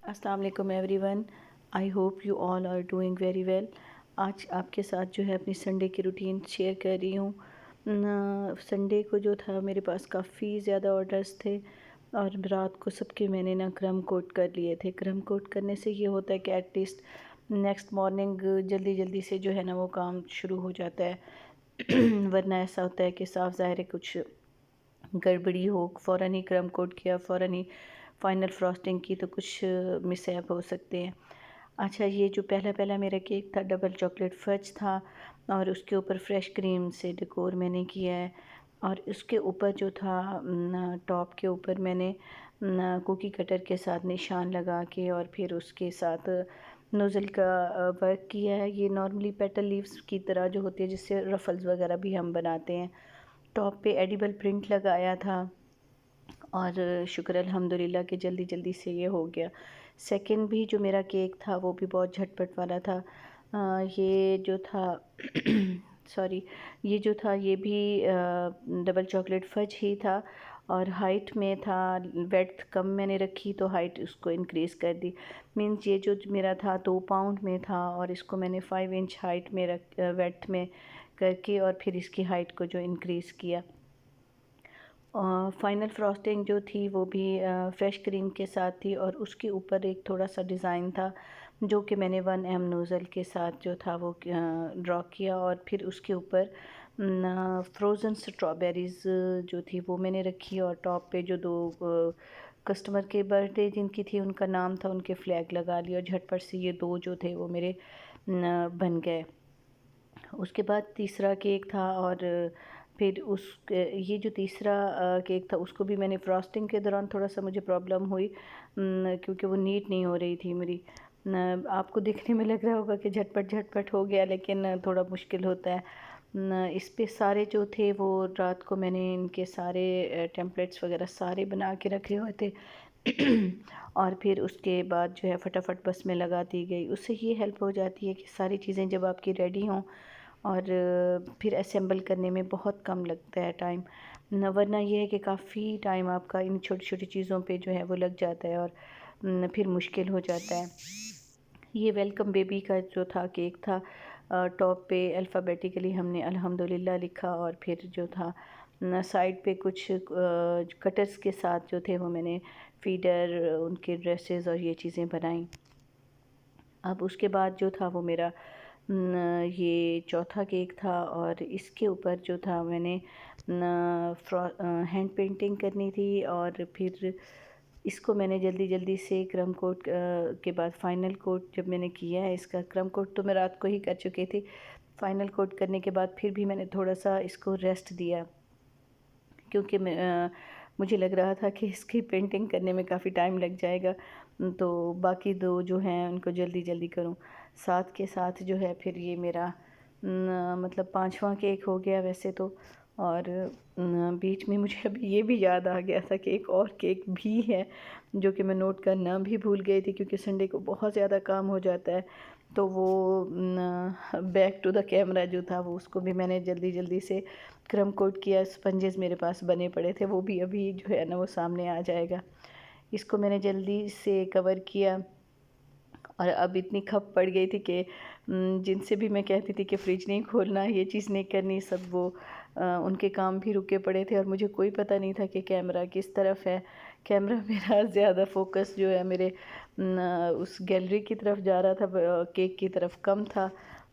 अस्सलाम वालेकुम everyone. I hope you all are doing very well. आज आपके साथ जो है अपनी संडे की रूटीन शेयर कर रही हूँ। संडे को जो था मेरे पास काफ़ी ज़्यादा ऑर्डर्स थे और रात को सबके मैंने ना क्रम कोट कर लिए थे। क्रम कोट करने से ये होता है कि एटलीस्ट नेक्स्ट मॉर्निंग जल्दी जल्दी से जो है ना वो काम शुरू हो जाता है वरना ऐसा होता है कि साफ ज़ाहिर है कुछ गड़बड़ी हो, फ़ौरन ही क्रम कोट किया, फ़ौरन ही फ़ाइनल फ्रॉस्टिंग की तो कुछ मिसहैप हो सकते हैं। अच्छा, ये जो पहला पहला मेरा केक था डबल चॉकलेट फज था और उसके ऊपर फ्रेश क्रीम से डेकोर मैंने किया है और उसके ऊपर जो था टॉप के ऊपर मैंने कुकी कटर के साथ निशान लगा के और फिर उसके साथ नोज़ल का वर्क किया है। ये नॉर्मली पेटल लीव्स की तरह जो होती है जिससे रफ़ल्स वगैरह भी हम बनाते हैं। टॉप पे एडिबल प्रिंट लगाया था और शुक्र अल्हम्दुलिल्लाह कि जल्दी जल्दी से ये हो गया। सेकंड भी जो मेरा केक था वो भी बहुत झटपट वाला था। ये जो था सॉरी, ये जो था ये भी डबल चॉकलेट फज ही था और हाइट में था, वेड्थ कम मैंने रखी तो हाइट उसको इंक्रीज़ कर दी। मीन्स ये जो मेरा था 2 पाउंड में था और इसको मैंने 5 इंच हाइट में रख वेड्थ में करके और फिर इसकी हाइट को जो इंक्रीज़ किया। फ़ाइनल फ्रॉस्टिंग जो थी वो भी फ्रेश क्रीम के साथ थी और उसके ऊपर एक थोड़ा सा डिज़ाइन था जो कि मैंने 1M नोज़ल के साथ जो था वो ड्रॉ किया और फिर उसके ऊपर फ्रोज़न स्ट्रॉबेरीज़ जो थी वो मैंने रखी और टॉप पे जो दो कस्टमर के बर्थडे जिनकी थी उनका नाम था, उनके फ्लैग लगा लिए और झटपट से ये दो जो थे वो मेरे बन गए। उसके बाद तीसरा केक था और फिर ये जो तीसरा केक था उसको भी मैंने फ्रॉस्टिंग के दौरान थोड़ा सा मुझे प्रॉब्लम हुई क्योंकि वो नीट नहीं हो रही थी मेरी। आपको दिखने में लग रहा होगा कि झटपट झटपट हो गया लेकिन थोड़ा मुश्किल होता है। इस पे सारे जो थे वो रात को मैंने इनके सारे टेम्पलेट्स वगैरह सारे बना के रखे हुए थे और फिर उसके बाद जो है फटाफट बस में लगा दी गई। उससे ये हेल्प हो जाती है कि सारी चीज़ें जब आपकी रेडी हों और फिर असेंबल करने में बहुत कम लगता है टाइम, वरना ये है कि काफ़ी टाइम आपका इन छोटी छोटी चीज़ों पे जो है वो लग जाता है और फिर मुश्किल हो जाता है। ये वेलकम बेबी का जो था केक था, टॉप पे अल्फ़ाबेटिकली हमने अल्हम्दुलिल्लाह लिखा और फिर जो था साइड पे कुछ कटर्स के साथ जो थे वो मैंने फीडर उनके ड्रेसेस और ये चीज़ें बनाई। अब उसके बाद जो था वो मेरा ये चौथा केक था और इसके ऊपर जो था मैंने हैंड पेंटिंग करनी थी और फिर इसको मैंने जल्दी जल्दी से क्रम कोट के बाद फ़ाइनल कोट जब मैंने किया है, इसका क्रम कोट तो मैं रात को ही कर चुकी थी। फ़ाइनल कोट करने के बाद फिर भी मैंने थोड़ा सा इसको रेस्ट दिया क्योंकि मुझे लग रहा था कि इसकी पेंटिंग करने में काफ़ी टाइम लग जाएगा, तो बाकी दो जो हैं उनको जल्दी जल्दी करूं। साथ के साथ जो है फिर ये मेरा मतलब पांचवा केक हो गया वैसे तो। और बीच में मुझे अभी ये भी याद आ गया था कि एक और केक भी है जो कि मैं नोट करना भी भूल गई थी क्योंकि संडे को बहुत ज़्यादा काम हो जाता है। तो वो बैक टू द कैमरा जो था वो उसको भी मैंने जल्दी जल्दी से क्रम कोट किया। स्पंजेस मेरे पास बने पड़े थे, वो भी अभी जो है ना वो सामने आ जाएगा। इसको मैंने जल्दी से कवर किया और अब इतनी खप पड़ गई थी कि जिनसे भी मैं कहती थी कि फ्रिज नहीं खोलना, ये चीज़ नहीं करनी, सब वो उनके काम भी रुके पड़े थे और मुझे कोई पता नहीं था कि कैमरा किस तरफ है। कैमरा मेरा ज़्यादा फोकस जो है मेरे उस गैलरी की तरफ जा रहा था, केक की तरफ कम था।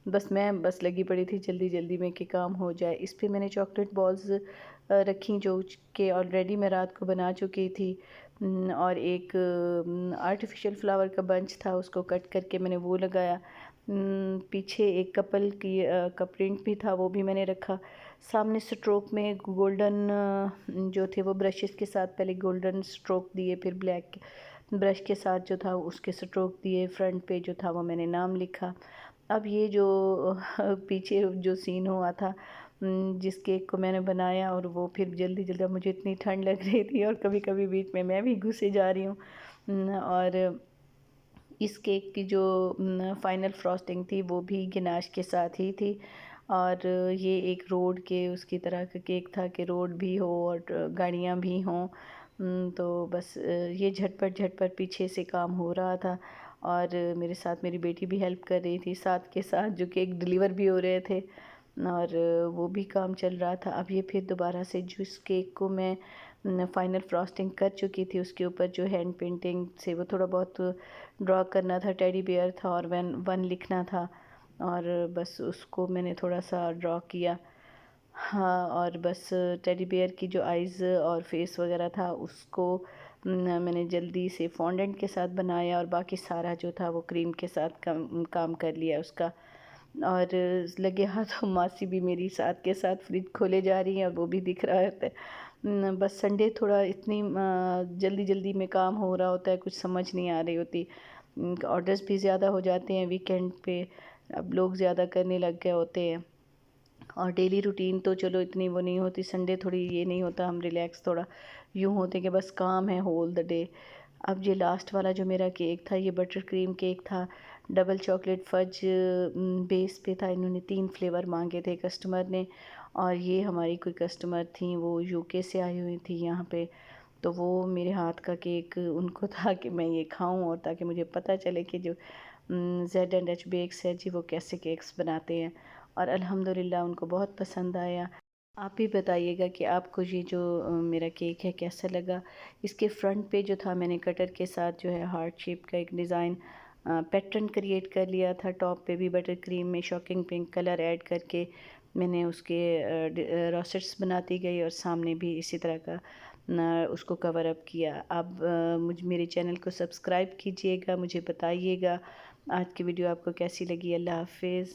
बस लगी पड़ी थी जल्दी जल्दी में कि काम हो जाए। इस पे मैंने चॉकलेट बॉल्स रखी जो कि ऑलरेडी मैं रात को बना चुकी थी। और एक आर्टिफिशियल फ्लावर का बंच था, उसको कट करके मैंने वो लगाया। पीछे एक कपल की का प्रिंट भी था, वो भी मैंने रखा। सामने स्ट्रोक में गोल्डन जो थे वो ब्रशेस के साथ पहले गोल्डन स्ट्रोक दिए, फिर ब्लैक ब्रश के साथ जो था उसके स्ट्रोक दिए। फ्रंट पे जो था वो मैंने नाम लिखा। अब ये जो पीछे जो सीन हुआ था जिस केक को मैंने बनाया और वो फिर जल्दी जल्दी, अब मुझे इतनी ठंड लग रही थी और कभी कभी बीच में मैं भी घुसे जा रही हूँ। और इस केक की जो फ़ाइनल फ्रॉस्टिंग थी वो भी गिनाश के साथ ही थी और ये एक रोड के उसकी तरह का केक था कि रोड भी हो और गाड़ियाँ भी हों। तो बस ये झटपट झटपट पीछे से काम हो रहा था और मेरे साथ मेरी बेटी भी हेल्प कर रही थी साथ के साथ, जो केक डिलीवर भी हो रहे थे और वो भी काम चल रहा था। अब ये फिर दोबारा से जिस केक को मैं फाइनल फ्रॉस्टिंग कर चुकी थी, उसके ऊपर जो हैंड पेंटिंग से वो थोड़ा बहुत ड्रॉ करना था, टेडी बियर था और वन वन लिखना था और बस उसको मैंने थोड़ा सा ड्रॉ किया। हाँ, और बस टेडी बियर की जो आइज़ और फेस वगैरह था उसको मैंने जल्दी से फॉन्डेंट के साथ बनाया और बाकी सारा जो था वो क्रीम के साथ काम कर लिया उसका। और लगे हाथों मासी भी मेरी साथ के साथ फ्रिज खोले जा रही हैं और वो भी दिख रहा होता है। बस संडे थोड़ा इतनी जल्दी जल्दी में काम हो रहा होता है, कुछ समझ नहीं आ रही होती। ऑर्डर्स भी ज़्यादा हो जाते हैं वीकेंड पे, अब लोग ज़्यादा करने लग गए होते हैं और डेली रूटीन तो चलो इतनी वो नहीं होती। संडे थोड़ी ये नहीं होता, हम रिलैक्स थोड़ा यूँ होते कि बस काम है होल द डे। अब ये लास्ट वाला जो मेरा केक था, ये बटर क्रीम केक था, डबल चॉकलेट फज बेस पे था। इन्होंने 3 फ्लेवर मांगे थे कस्टमर ने और ये हमारी कोई कस्टमर थी, वो यूके से आई हुई थी यहाँ पे। तो वो मेरे हाथ का केक उनको था कि मैं ये खाऊं और ताकि मुझे पता चले कि जो Z&H बेक्स है जी, वो कैसे केक्स बनाते हैं और अल्हम्दुलिल्लाह उनको बहुत पसंद आया। आप भी बताइएगा कि आपको ये जो मेरा केक है कैसा लगा। इसके फ्रंट पे जो था, मैंने कटर के साथ जो है हार्ट शेप का एक डिज़ाइन पैटर्न क्रिएट कर लिया था। टॉप पे भी बटर क्रीम में शॉकिंग पिंक कलर ऐड करके मैंने उसके रोसेट्स बनाती गई और सामने भी इसी तरह का उसको कवर अप किया। आप मुझ मेरे चैनल को सब्सक्राइब कीजिएगा, मुझे बताइएगा आज की वीडियो आपको कैसी लगी। अल्लाह हाफिज़।